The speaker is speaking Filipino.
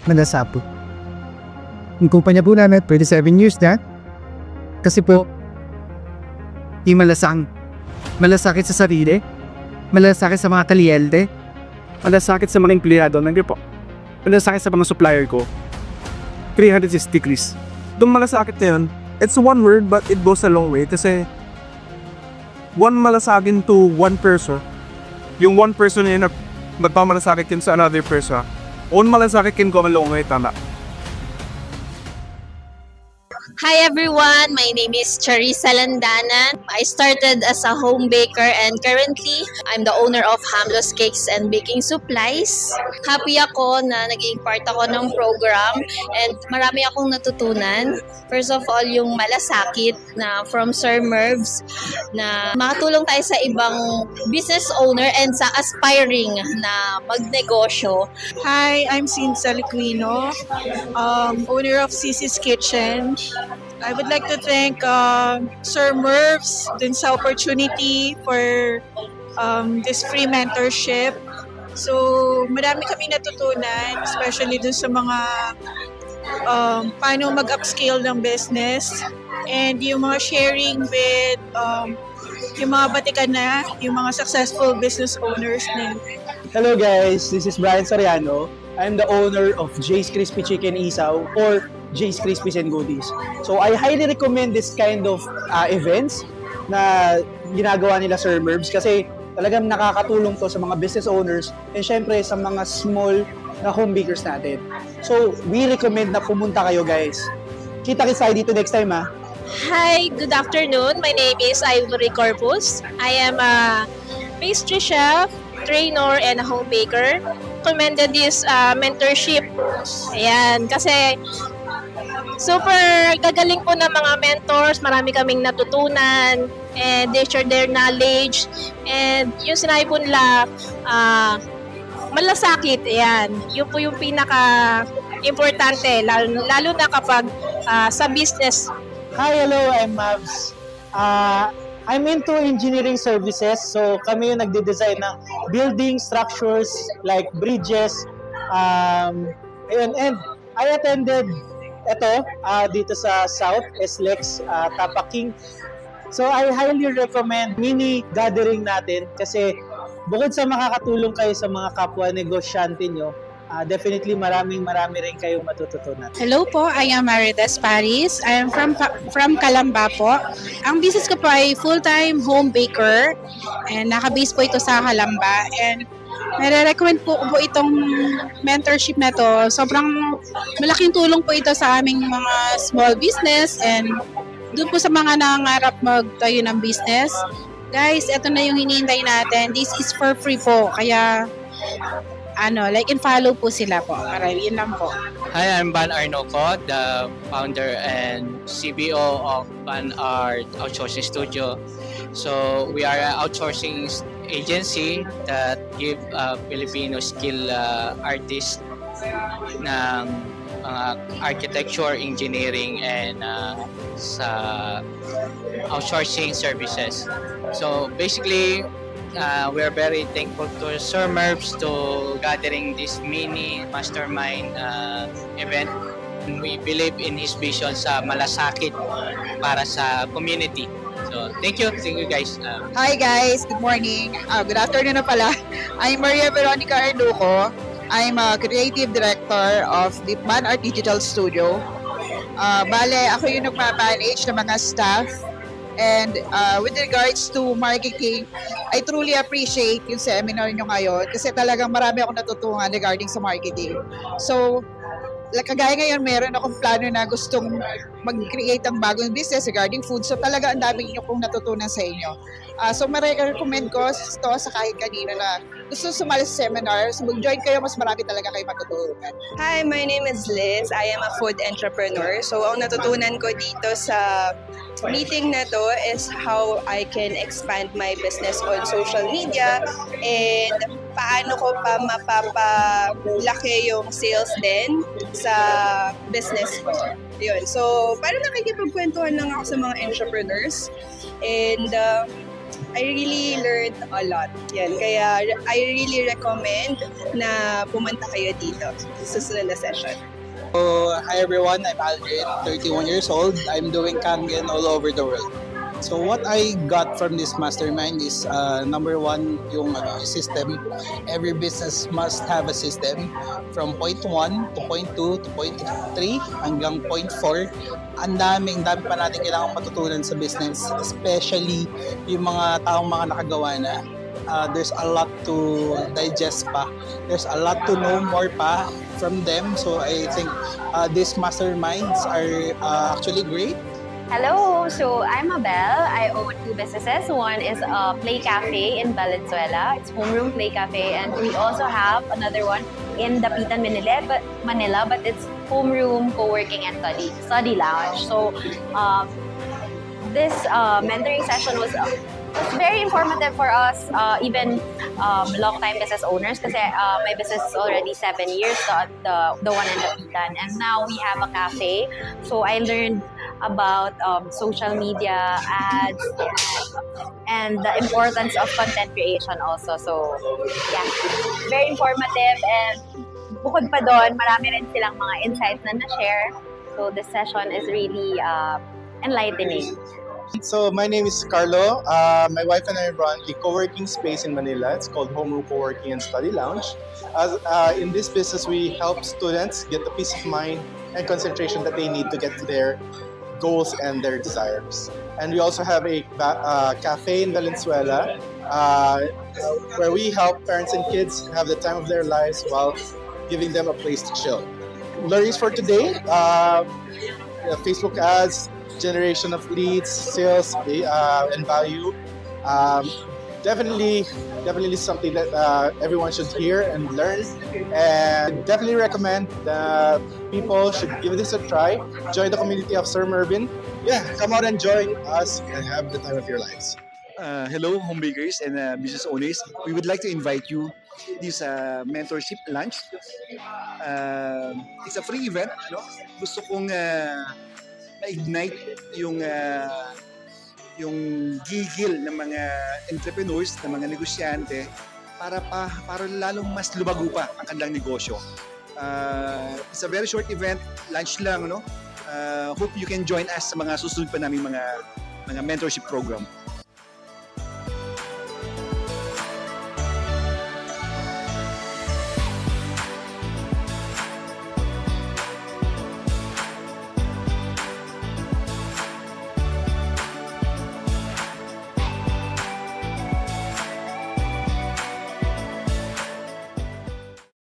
Malasapo. Yung kumpanya po namin, 27 years na. Kasi po, di malasakit sa sarili, malasakit sa mga kliyente, malasakit sa mga empleyado. Nandiyo po, malasakit sa mga supplier ko. 360 degrees. Itong malasakit na yun, it's one word but it goes a long way kasi one malasakin to one person. Yung one person na yun, magpamalasakit yun sa another person. One malasakit can go a long way, tama. Hi everyone, my name is Charissa Landanan. I started as a home baker and currently I'm the owner of Hamlos Cakes and Baking Supplies. Happy ako na naging part ako ng program and marami akong natutunan. First of all, yung malasakit na from Sir Mervs na makatulong tayo sa ibang business owner and sa aspiring na magnegosyo. Hi, I'm Cynthia Liquino, owner of Sisi's Kitchen. I would like to thank Sir Mervs dun sa opportunity for this free mentorship. So, marami kami natutunan, especially dun sa mga paano mag-upscale ng business and yung mga sharing with yung mga batikan na, yung mga successful business owners na. Hello guys, this is Brian Soriano. I'm the owner of Jay's Crispy Chicken Isaw or Jay's Crispies and Goodies. So I highly recommend this kind of events na ginagawa nila Sir Mervs kasi talagang nakakatulong to sa mga business owners and syempre sa mga small na home bakers natin. So we recommend na pumunta kayo guys. Kita-kits tayo dito next time ha. Hi, good afternoon. My name is Ivory Corpus. I am a pastry chef, trainer, and a home baker. Recommended this mentorship. Ayan, kasi super gagaling po ng mga mentors. Marami kaming natutunan and they share their knowledge. And yung sinabi po nila, malasakit. Ayan, yun po yung pinaka-importante, lalo na kapag sa business. Hi, hello, I'm Mavs. I'm into engineering services, so kami yung nagde-design ng building structures like bridges. Ayun, and I attended dito sa South, SLEX, Tapaking. So I highly recommend mini gathering natin kasi bukod sa makakatulong kayo sa mga kapwa negosyante nyo, definitely marami rin kayong matututunan. Hello po, I am Marides Paris. I am from Calamba po. Ang business ko po ay full-time home baker and naka-base po ito sa Calamba. And nare-recommend po itong mentorship na to. Sobrang malaking tulong po ito sa aming mga small business and doon po sa mga nangangarap magtayo ng business. Guys, ito na yung hinihintay natin. This is for free po. Kaya like and follow po sila po. Yun lang po. Hi, I'm Van Arnoco, the founder and CBO of Van Art Outsourcing Studio. So we are an outsourcing agency that give Filipino skill artists ng architecture, engineering, and sa outsourcing services. So basically, we are very thankful to Sir Mervs to gathering this mini mastermind event. We believe in his vision sa malasakit para sa community. So thank you guys. Hi guys, good morning. Good afternoon na pala. I'm Maria Veronica Arduco. I'm a creative director of the Man Art Digital Studio. Bale, ako yung nagpa-manage ng mga staff. And with regards to marketing, I truly appreciate yung seminar nyo ngayon kasi talagang marami akong natutunan regarding sa marketing. So, kagaya ngayon, meron akong plano na gustong mag-create ng bagong business regarding food. So, talaga ang dami nyo kong natutunan sa inyo. So, ma-recommend ko ito sa kahit kanina na gusto sumali sa seminar. So, mag-join kayo, mas marami talaga kayo matutunan. Hi, my name is Liz. I am a food entrepreneur. So, ang natutunan ko dito sa meeting na to is how I can expand my business on social media and paano ko pa mapapalaki yung sales din sa business ko. Yun. So, parang nakikipagkwentuhan lang ako sa mga entrepreneurs and I really learned a lot. Yan. Kaya I really recommend na pumunta kayo dito sa susunod na session. Hi everyone, I'm Aldrin, 31 years old. I'm doing Kangen all over the world. So what I got from this mastermind is number one, yung system. Every business must have a system from point 1 to point 2 to point 3 hanggang point 4. Ang dami pa natin kailangang matutunan sa business, especially yung mga taong mga nakagawa na. There's a lot to digest pa. There's a lot to know more pa from them. So I think these masterminds are actually great. Hello, so I'm Abel. I own 2 businesses. One is a Play Cafe in Valenzuela. It's Homeroom Play Cafe, and we also have another one in Dapitan, Manila, but it's Homeroom Co-working and Study Lounge. So this mentoring session was very informative for us, even long-time business owners, kasi my business is already 7 years, the one in Dapitan, and now we have a cafe. So I learned about social media ads and the importance of content creation also. So yeah, very informative, and bukod pa doon, marami rin silang mga insights na na-share. So this session is really enlightening. So my name is Carlo. My wife and I run a co-working space in Manila. It's called Homeroom Co-working and Study Lounge. In this business, we help students get the peace of mind and concentration that they need to get to their goals and their desires. And we also have a cafe in Valenzuela where we help parents and kids have the time of their lives while giving them a place to chill. Learnings for today, Facebook ads, generation of leads, sales, and value. Definitely something that everyone should hear and learn, and definitely recommend that people should give this a try. Join the community of Sir Mervin. Yeah, come out and join us and have the time of your lives. Hello, home bakers and business owners. We would like to invite you this mentorship lunch. It's a free event. Gusto kong ma-ignite yung gigil ng mga entrepreneurs, ng mga negosyante para lalong mas lumago pa ang kanilang negosyo. It's a very short event, lunch lang, no? Hope you can join us sa mga susunod pa naming mga mentorship program.